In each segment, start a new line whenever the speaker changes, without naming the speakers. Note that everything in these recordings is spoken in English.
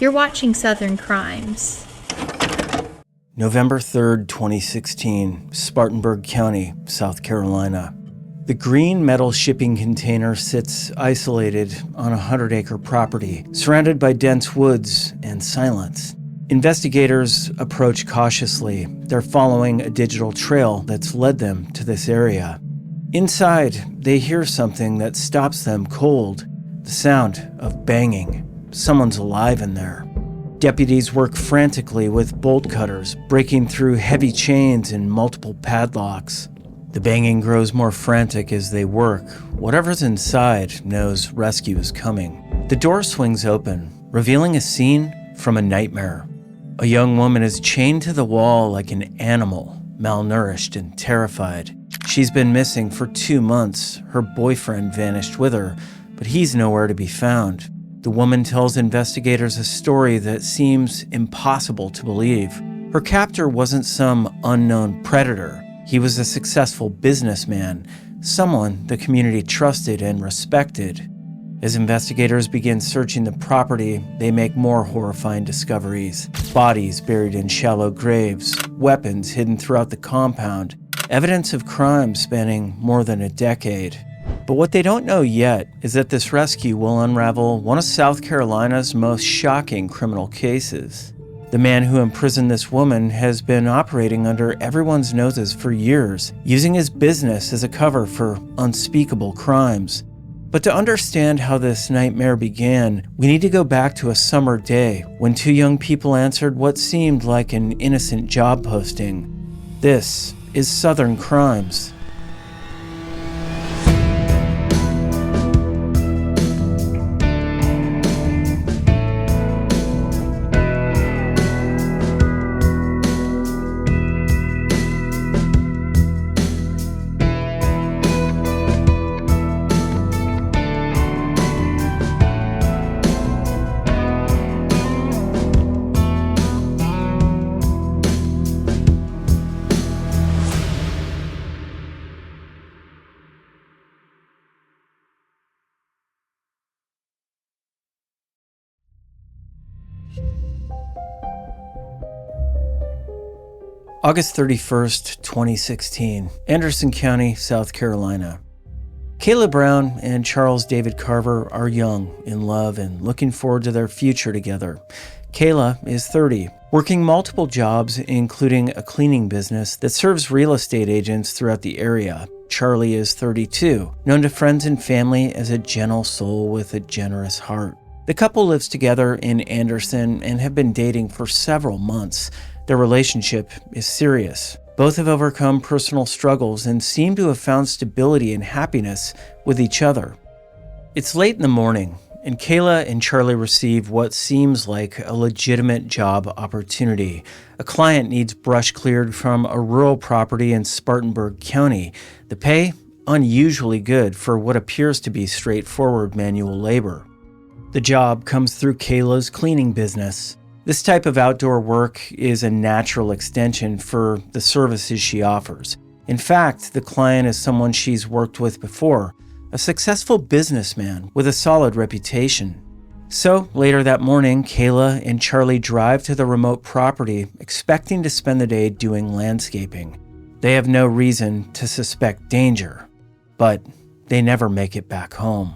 You're watching Southern Crimes.
November 3rd, 2016, Spartanburg County, South Carolina. The green metal shipping container sits isolated on a 100-acre property, surrounded by dense woods and silence. Investigators approach cautiously. They're following a digital trail that's led them to this area. Inside, they hear something that stops them cold. The sound of banging. Someone's alive in there. Deputies work frantically with bolt cutters, breaking through heavy chains and multiple padlocks. The banging grows more frantic as they work. Whatever's inside knows rescue is coming. The door swings open, revealing a scene from a nightmare. A young woman is chained to the wall like an animal, malnourished and terrified. She's been missing for 2 months. Her boyfriend vanished with her, but he's nowhere to be found. The woman tells investigators a story that seems impossible to believe. Her captor wasn't some unknown predator. He was a successful businessman, someone the community trusted and respected. As investigators begin searching the property, they make more horrifying discoveries. Bodies buried in shallow graves, weapons hidden throughout the compound, evidence of crime spanning more than a decade. But what they don't know yet is that this rescue will unravel one of South Carolina's most shocking criminal cases. The man who imprisoned this woman has been operating under everyone's noses for years, using his business as a cover for unspeakable crimes. But to understand how this nightmare began, we need to go back to a summer day when 2 young people answered what seemed like an innocent job posting. This is Southern Crimes. August 31st, 2016, Anderson County, South Carolina. Kayla Brown and Charles David Carver are young, in love, and looking forward to their future together. Kayla is 30, working multiple jobs, including a cleaning business that serves real estate agents throughout the area. Charlie is 32, known to friends and family as a gentle soul with a generous heart. The couple lives together in Anderson and have been dating for several months. Their relationship is serious. Both have overcome personal struggles and seem to have found stability and happiness with each other. It's late in the morning, and Kayla and Charlie receive what seems like a legitimate job opportunity. A client needs brush cleared from a rural property in Spartanburg County. The pay? Unusually good for what appears to be straightforward manual labor. The job comes through Kayla's cleaning business. This type of outdoor work is a natural extension for the services she offers. In fact, the client is someone she's worked with before, a successful businessman with a solid reputation. So, later that morning, Kayla and Charlie drive to the remote property, expecting to spend the day doing landscaping. They have no reason to suspect danger, but they never make it back home.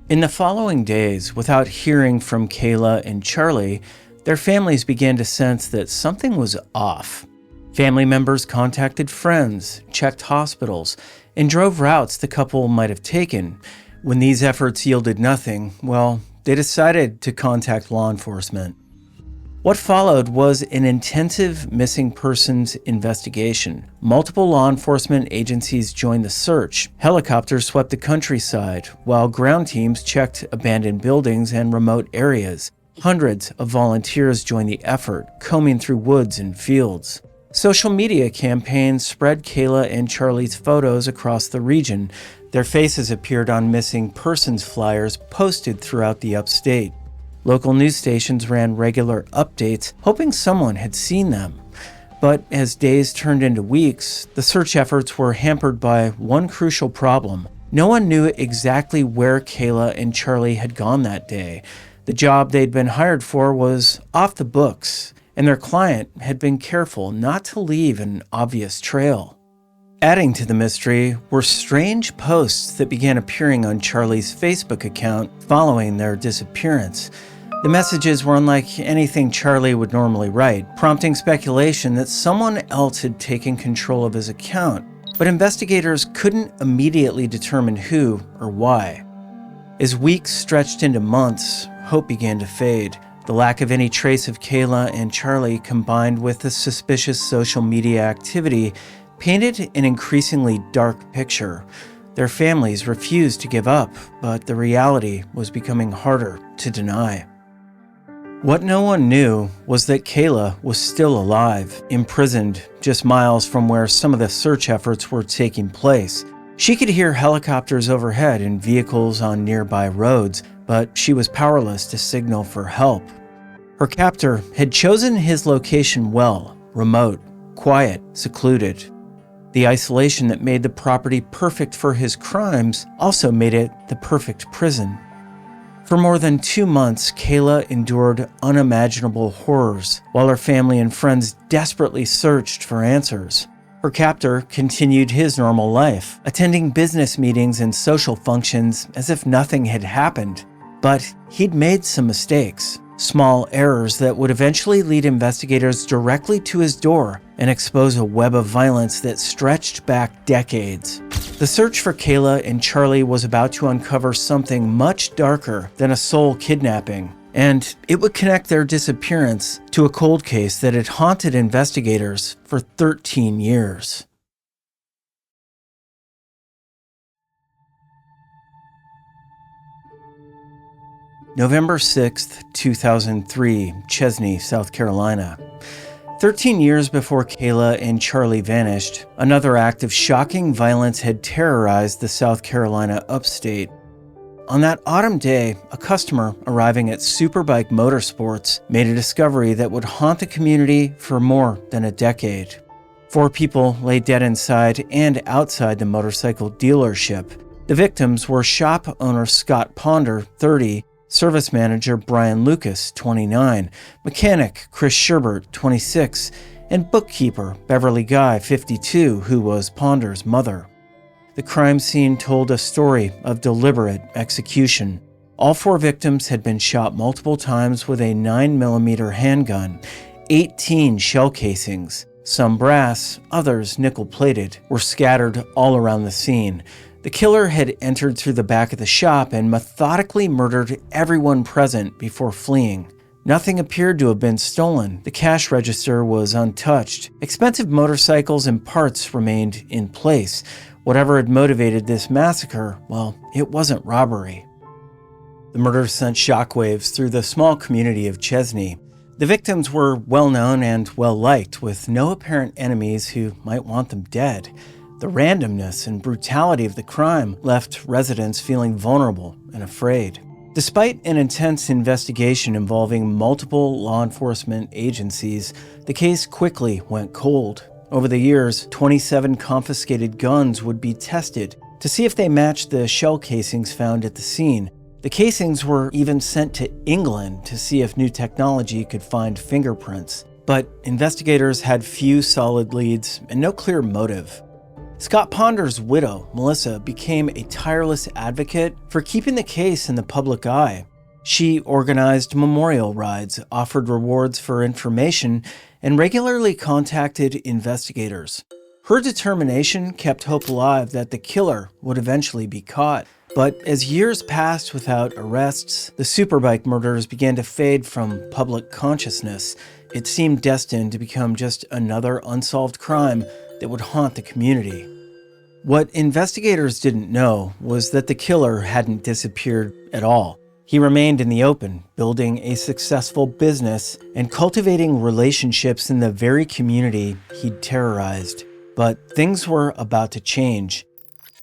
In the following days, without hearing from Kayla and Charlie, their families began to sense that something was off. Family members contacted friends, checked hospitals, and drove routes the couple might have taken. When these efforts yielded nothing, well, they decided to contact law enforcement. What followed was an intensive missing persons investigation. Multiple law enforcement agencies joined the search. Helicopters swept the countryside, while ground teams checked abandoned buildings and remote areas. Hundreds of volunteers joined the effort, combing through woods and fields. Social media campaigns spread Kayla and Charlie's photos across the region. Their faces appeared on missing persons flyers posted throughout the upstate. Local news stations ran regular updates, hoping someone had seen them. But as days turned into weeks, the search efforts were hampered by one crucial problem. No one knew exactly where Kayla and Charlie had gone that day. The job they'd been hired for was off the books, and their client had been careful not to leave an obvious trail. Adding to the mystery were strange posts that began appearing on Charlie's Facebook account following their disappearance. The messages were unlike anything Charlie would normally write, prompting speculation that someone else had taken control of his account, but investigators couldn't immediately determine who or why. As weeks stretched into months, hope began to fade. The lack of any trace of Kayla and Charlie, combined with the suspicious social media activity, painted an increasingly dark picture. Their families refused to give up, but the reality was becoming harder to deny. What no one knew was that Kayla was still alive, imprisoned just miles from where some of the search efforts were taking place. She could hear helicopters overhead and vehicles on nearby roads, but she was powerless to signal for help. Her captor had chosen his location well, remote, quiet, secluded. The isolation that made the property perfect for his crimes also made it the perfect prison. For more than 2 months, Kayla endured unimaginable horrors while her family and friends desperately searched for answers. Her captor continued his normal life, attending business meetings and social functions as if nothing had happened. But he'd made some mistakes, small errors that would eventually lead investigators directly to his door and expose a web of violence that stretched back decades. The search for Kayla and Charlie was about to uncover something much darker than a soul kidnapping, and it would connect their disappearance to a cold case that had haunted investigators for 13 years. November 6th, 2003, Chesney, South Carolina. 13 years before Kayla and Charlie vanished, another act of shocking violence had terrorized the South Carolina upstate. On that autumn day, a customer arriving at Superbike Motorsports made a discovery that would haunt the community for more than a decade. 4 people lay dead inside and outside the motorcycle dealership. The victims were shop owner Scott Ponder, 30, service manager Brian Lucas, 29, mechanic Chris Sherbert, 26, and bookkeeper Beverly Guy, 52, who was Ponder's mother. The crime scene told a story of deliberate execution. All 4 victims had been shot multiple times with a 9mm handgun. 18 shell casings, some brass, others nickel-plated, were scattered all around the scene. The killer had entered through the back of the shop and methodically murdered everyone present before fleeing. Nothing appeared to have been stolen. The cash register was untouched. Expensive motorcycles and parts remained in place. Whatever had motivated this massacre, well, it wasn't robbery. The murder sent shockwaves through the small community of Chesney. The victims were well-known and well-liked, with no apparent enemies who might want them dead. The randomness and brutality of the crime left residents feeling vulnerable and afraid. Despite an intense investigation involving multiple law enforcement agencies, the case quickly went cold. Over the years, 27 confiscated guns would be tested to see if they matched the shell casings found at the scene. The casings were even sent to England to see if new technology could find fingerprints. But investigators had few solid leads and no clear motive. Scott Ponder's widow, Melissa, became a tireless advocate for keeping the case in the public eye. She organized memorial rides, offered rewards for information, and regularly contacted investigators. Her determination kept hope alive that the killer would eventually be caught. But as years passed without arrests, the Superbike murders began to fade from public consciousness. It seemed destined to become just another unsolved crime that would haunt the community. What investigators didn't know was that the killer hadn't disappeared at all. He remained in the open, building a successful business and cultivating relationships in the very community he'd terrorized. But things were about to change.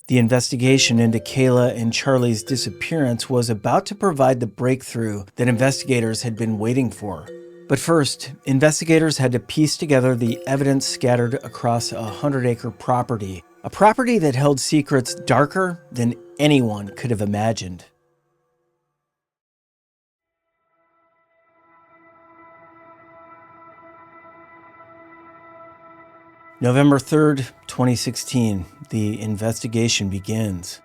The investigation into Kayla and Charlie's disappearance was about to provide the breakthrough that investigators had been waiting for. But first, investigators had to piece together the evidence scattered across a 100-acre property, a property that held secrets darker than anyone could have imagined. November 3rd, 2016, the investigation begins.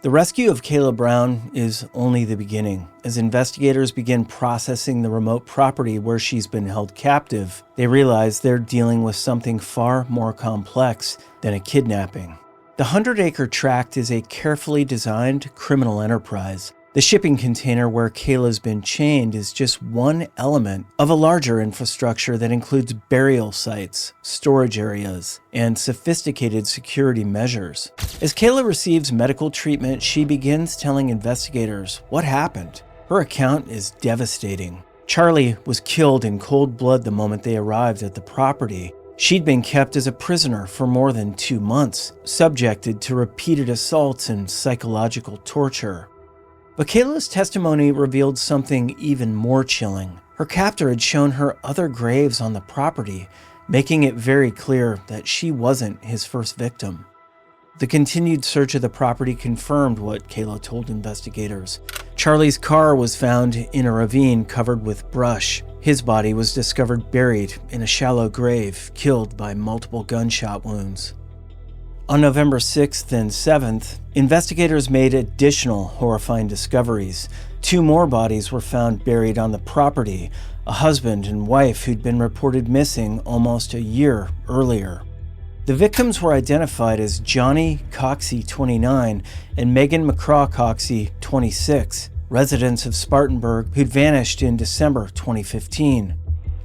The rescue of Kayla Brown is only the beginning. As investigators begin processing the remote property where she's been held captive, they realize they're dealing with something far more complex than a kidnapping. The 100-acre tract is a carefully designed criminal enterprise. The shipping container where Kayla's been chained is just one element of a larger infrastructure that includes burial sites, storage areas, and sophisticated security measures. As Kayla receives medical treatment, she begins telling investigators what happened. Her account is devastating. Charlie was killed in cold blood the moment they arrived at the property. She'd been kept as a prisoner for more than 2 months, subjected to repeated assaults and psychological torture. But Kayla's testimony revealed something even more chilling. Her captor had shown her other graves on the property, making it very clear that she wasn't his first victim. The continued search of the property confirmed what Kayla told investigators. Charlie's car was found in a ravine covered with brush. His body was discovered buried in a shallow grave, killed by multiple gunshot wounds. On November 6th and 7th, investigators made additional horrifying discoveries. 2 more bodies were found buried on the property, a husband and wife who'd been reported missing almost a year earlier. The victims were identified as Johnny Coxey, 29, and Megan McCraw Coxey, 26, residents of Spartanburg who'd vanished in December 2015.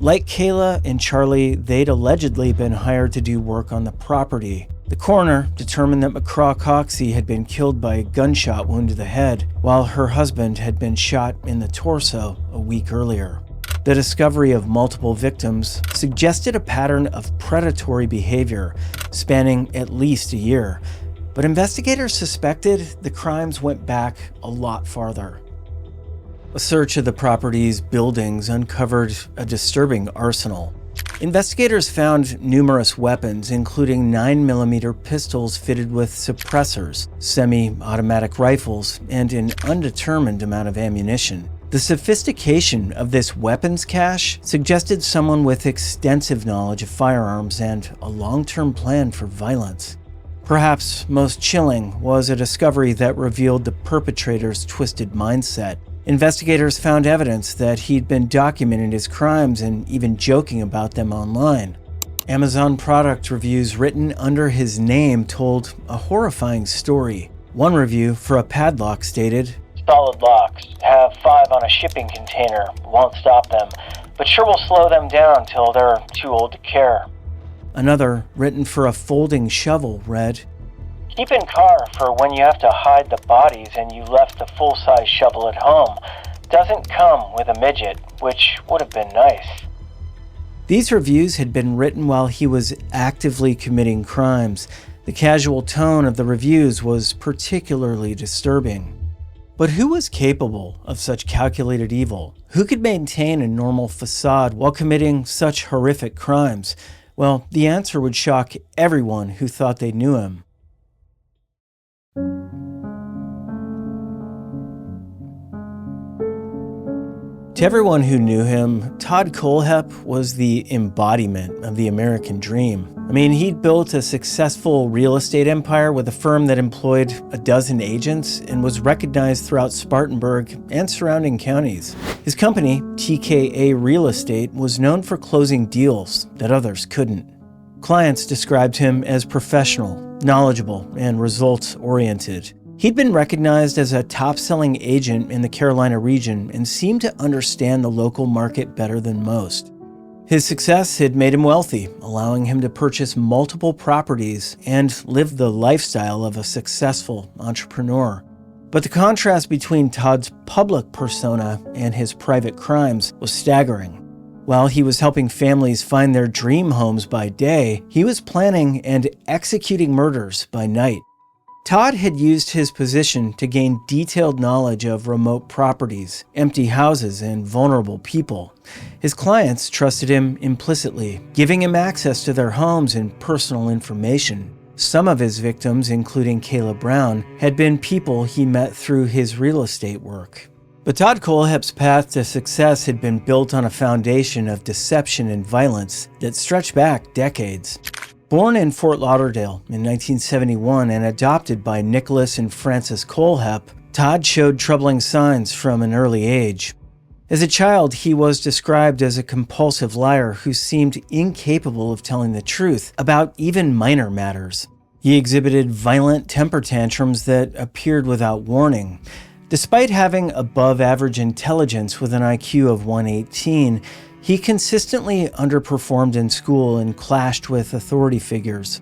Like Kayla and Charlie, they'd allegedly been hired to do work on the property. The coroner determined that McCraw Coxey had been killed by a gunshot wound to the head, while her husband had been shot in the torso a week earlier. The discovery of multiple victims suggested a pattern of predatory behavior spanning at least a year, but investigators suspected the crimes went back a lot farther. A search of the property's buildings uncovered a disturbing arsenal. Investigators found numerous weapons, including 9mm pistols fitted with suppressors, semi-automatic rifles, and an undetermined amount of ammunition. The sophistication of this weapons cache suggested someone with extensive knowledge of firearms and a long-term plan for violence. Perhaps most chilling was a discovery that revealed the perpetrator's twisted mindset. Investigators found evidence that he'd been documenting his crimes and even joking about them online. Amazon product reviews written under his name told a horrifying story. One review for a padlock stated,
"Solid locks. Have 5 on a shipping container. Won't stop them, but sure will slow them down till they're too old to care."
Another, written for a folding shovel, read,
"Keep in car for when you have to hide the bodies and you left the full-size shovel at home. Doesn't come with a midget, which would have been nice."
These reviews had been written while he was actively committing crimes. The casual tone of the reviews was particularly disturbing. But who was capable of such calculated evil? Who could maintain a normal facade while committing such horrific crimes? Well, the answer would shock everyone who thought they knew him. To everyone who knew him, Todd Kohlhepp was the embodiment of the American dream. I mean, he'd built a successful real estate empire with a firm that employed a dozen agents and was recognized throughout Spartanburg and surrounding counties. His company, TKA Real Estate, was known for closing deals that others couldn't. Clients described him as professional, knowledgeable, and results-oriented. He'd been recognized as a top-selling agent in the Carolina region and seemed to understand the local market better than most. His success had made him wealthy, allowing him to purchase multiple properties and live the lifestyle of a successful entrepreneur. But the contrast between Todd's public persona and his private crimes was staggering. While he was helping families find their dream homes by day, he was planning and executing murders by night. Todd had used his position to gain detailed knowledge of remote properties, empty houses, and vulnerable people. His clients trusted him implicitly, giving him access to their homes and personal information. Some of his victims, including Kayla Brown, had been people he met through his real estate work. But Todd Kohlhepp's path to success had been built on a foundation of deception and violence that stretched back decades. Born in Fort Lauderdale in 1971 and adopted by Nicholas and Frances Colehep, Todd showed troubling signs from an early age. As a child, he was described as a compulsive liar who seemed incapable of telling the truth about even minor matters. He exhibited violent temper tantrums that appeared without warning. Despite having above-average intelligence with an IQ of 118, he consistently underperformed in school and clashed with authority figures.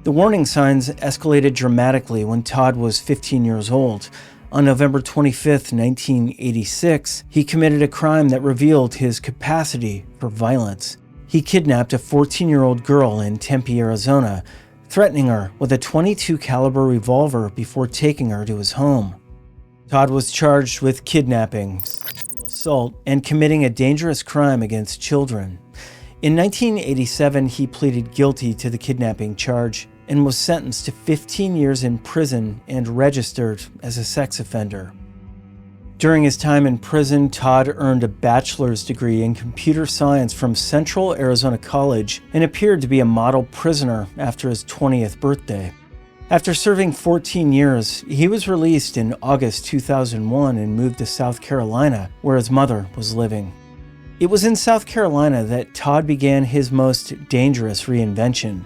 The warning signs escalated dramatically when Todd was 15 years old. On November 25, 1986, he committed a crime that revealed his capacity for violence. He kidnapped a 14-year-old girl in Tempe, Arizona, threatening her with a .22 caliber revolver before taking her to his home. Todd was charged with kidnapping, sexual assault, and committing a dangerous crime against children. In 1987, he pleaded guilty to the kidnapping charge and was sentenced to 15 years in prison and registered as a sex offender. During his time in prison, Todd earned a bachelor's degree in computer science from Central Arizona College and appeared to be a model prisoner after his 20th birthday. After serving 14 years, he was released in August 2001 and moved to South Carolina, where his mother was living. It was in South Carolina that Todd began his most dangerous reinvention.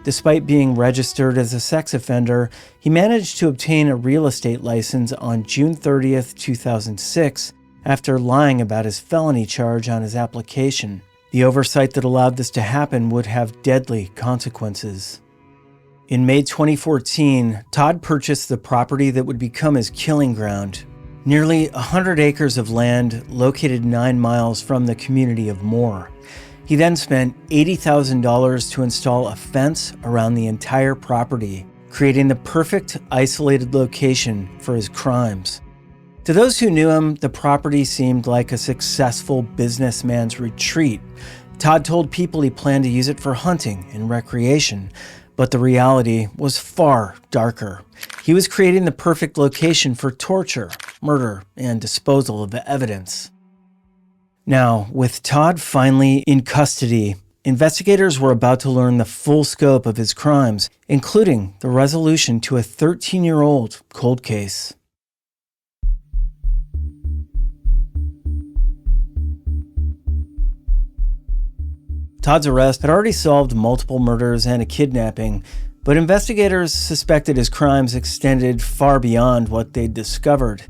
Despite being registered as a sex offender, he managed to obtain a real estate license on June 30th, 2006, after lying about his felony charge on his application. The oversight that allowed this to happen would have deadly consequences. In May 2014, Todd purchased the property that would become his killing ground. Nearly 100 acres of land located 9 miles from the community of Moore. He then spent $80,000 to install a fence around the entire property, creating the perfect isolated location for his crimes. To those who knew him, the property seemed like a successful businessman's retreat. Todd told people he planned to use it for hunting and recreation, but the reality was far darker. He was creating the perfect location for torture, murder, and disposal of evidence. Now, with Todd finally in custody, investigators were about to learn the full scope of his crimes, including the resolution to a 13-year-old cold case. Todd's arrest had already solved multiple murders and a kidnapping, but investigators suspected his crimes extended far beyond what they'd discovered.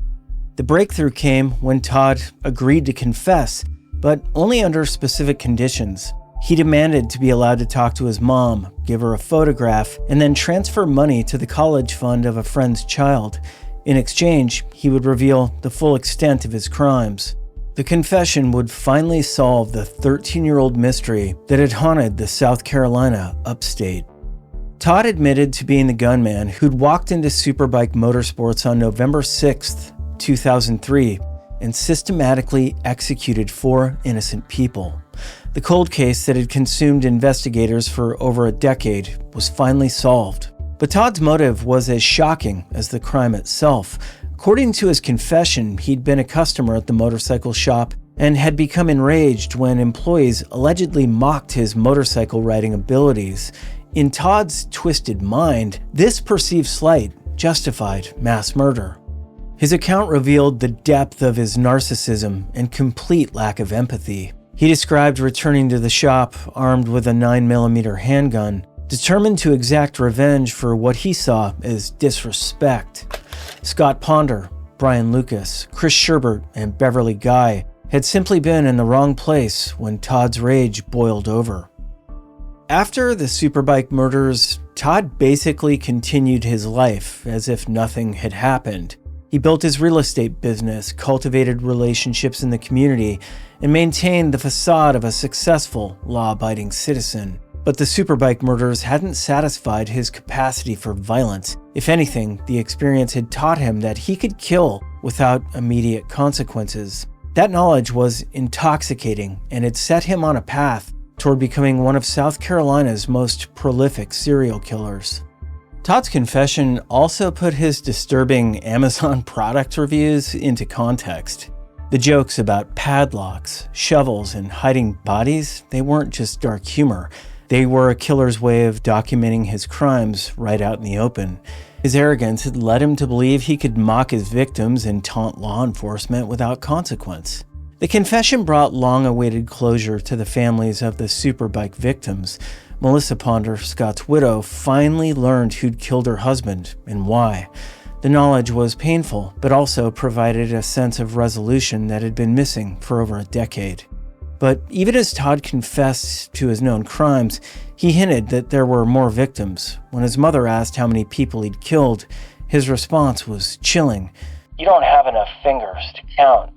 The breakthrough came when Todd agreed to confess, but only under specific conditions. He demanded to be allowed to talk to his mom, give her a photograph, and then transfer money to the college fund of a friend's child. In exchange, he would reveal the full extent of his crimes. The confession would finally solve the 13-year-old mystery that had haunted the South Carolina upstate. Todd admitted to being the gunman who'd walked into Superbike Motorsports on November 6th, 2003, and systematically executed 4 innocent people. The cold case that had consumed investigators for over a decade was finally solved. But Todd's motive was as shocking as the crime itself. According to his confession, he'd been a customer at the motorcycle shop and had become enraged when employees allegedly mocked his motorcycle riding abilities. In Todd's twisted mind, this perceived slight justified mass murder. His account revealed the depth of his narcissism and complete lack of empathy. He described returning to the shop armed with a 9mm handgun, determined to exact revenge for what he saw as disrespect. Scott Ponder, Brian Lucas, Chris Sherbert, and Beverly Guy had simply been in the wrong place when Todd's rage boiled over. After the Superbike murders, Todd basically continued his life as if nothing had happened. He built his real estate business, cultivated relationships in the community, and maintained the facade of a successful, law-abiding citizen. But the Superbike murders hadn't satisfied his capacity for violence. If anything, the experience had taught him that he could kill without immediate consequences. That knowledge was intoxicating, and it set him on a path toward becoming one of South Carolina's most prolific serial killers. Todd's confession also put his disturbing Amazon product reviews into context. The jokes about padlocks, shovels, and hiding bodies, they weren't just dark humor. They were a killer's way of documenting his crimes right out in the open. His arrogance had led him to believe he could mock his victims and taunt law enforcement without consequence. The confession brought long-awaited closure to the families of the superbike victims. Melissa Ponder, Scott's widow, finally learned who'd killed her husband and why. The knowledge was painful, but also provided a sense of resolution that had been missing for over a decade. But even as Todd confessed to his known crimes, he hinted that there were more victims. When his mother asked how many people he'd killed, his response was chilling.
"You don't have enough fingers to count."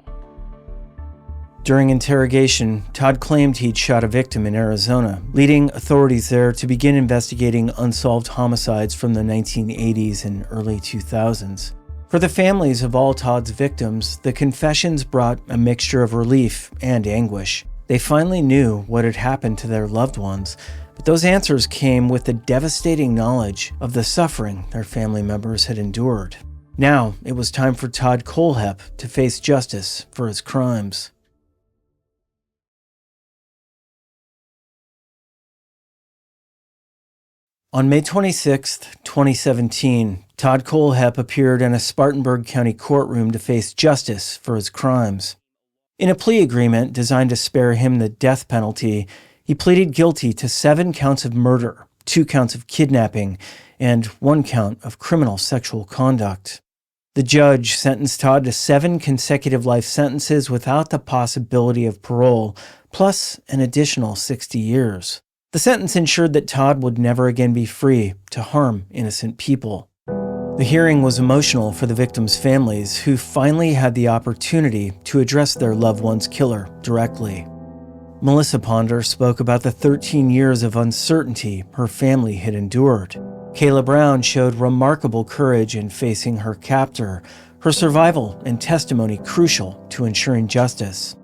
During interrogation, Todd claimed he'd shot a victim in Arizona, leading authorities there to begin investigating unsolved homicides from the 1980s and early 2000s. For the families of all Todd's victims, the confessions brought a mixture of relief and anguish. They finally knew what had happened to their loved ones, but those answers came with the devastating knowledge of the suffering their family members had endured. Now, it was time for Todd Kohlhepp to face justice for his crimes. On May 26, 2017, Todd Kohlhepp appeared in a Spartanburg County courtroom to face justice for his crimes. In a plea agreement designed to spare him the death penalty, he pleaded guilty to 7 counts of murder, 2 counts of kidnapping, and 1 count of criminal sexual conduct. The judge sentenced Todd to 7 consecutive life sentences without the possibility of parole, plus an additional 60 years. The sentence ensured that Todd would never again be free to harm innocent people. The hearing was emotional for the victims' families, who finally had the opportunity to address their loved one's killer directly. Melissa Ponder spoke about the 13 years of uncertainty her family had endured. Kayla Brown showed remarkable courage in facing her captor, her survival and testimony crucial to ensuring justice.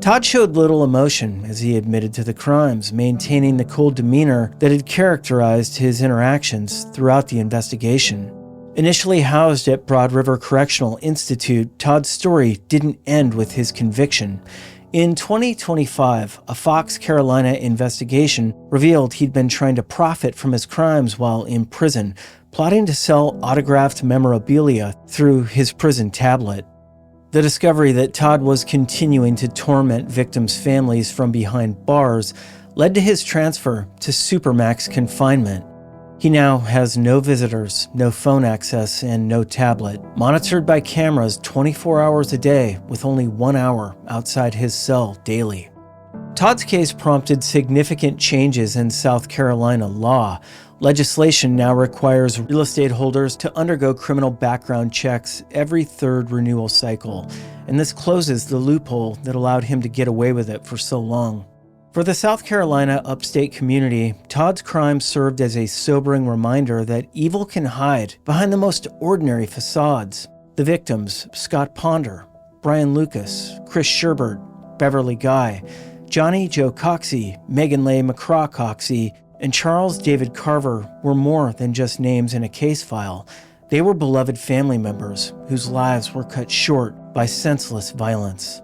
Todd showed little emotion as he admitted to the crimes, maintaining the cool demeanor that had characterized his interactions throughout the investigation. Initially housed at Broad River Correctional Institute, Todd's story didn't end with his conviction. In 2025, a Fox Carolina investigation revealed he'd been trying to profit from his crimes while in prison, plotting to sell autographed memorabilia through his prison tablet. The discovery that Todd was continuing to torment victims' families from behind bars led to his transfer to Supermax confinement. He now has no visitors, no phone access, and no tablet, monitored by cameras 24 hours a day with only 1 hour outside his cell daily. Todd's case prompted significant changes in South Carolina law. Legislation now requires real estate holders to undergo criminal background checks every 3rd renewal cycle, and this closes the loophole that allowed him to get away with it for so long. For the South Carolina upstate community, Todd's crimes served as a sobering reminder that evil can hide behind the most ordinary facades. The victims, Scott Ponder, Brian Lucas, Chris Sherbert, Beverly Guy, Johnny Joe Coxey, Megan Leigh McCraw Coxey, and Charles David Carver were more than just names in a case file. They were beloved family members whose lives were cut short by senseless violence.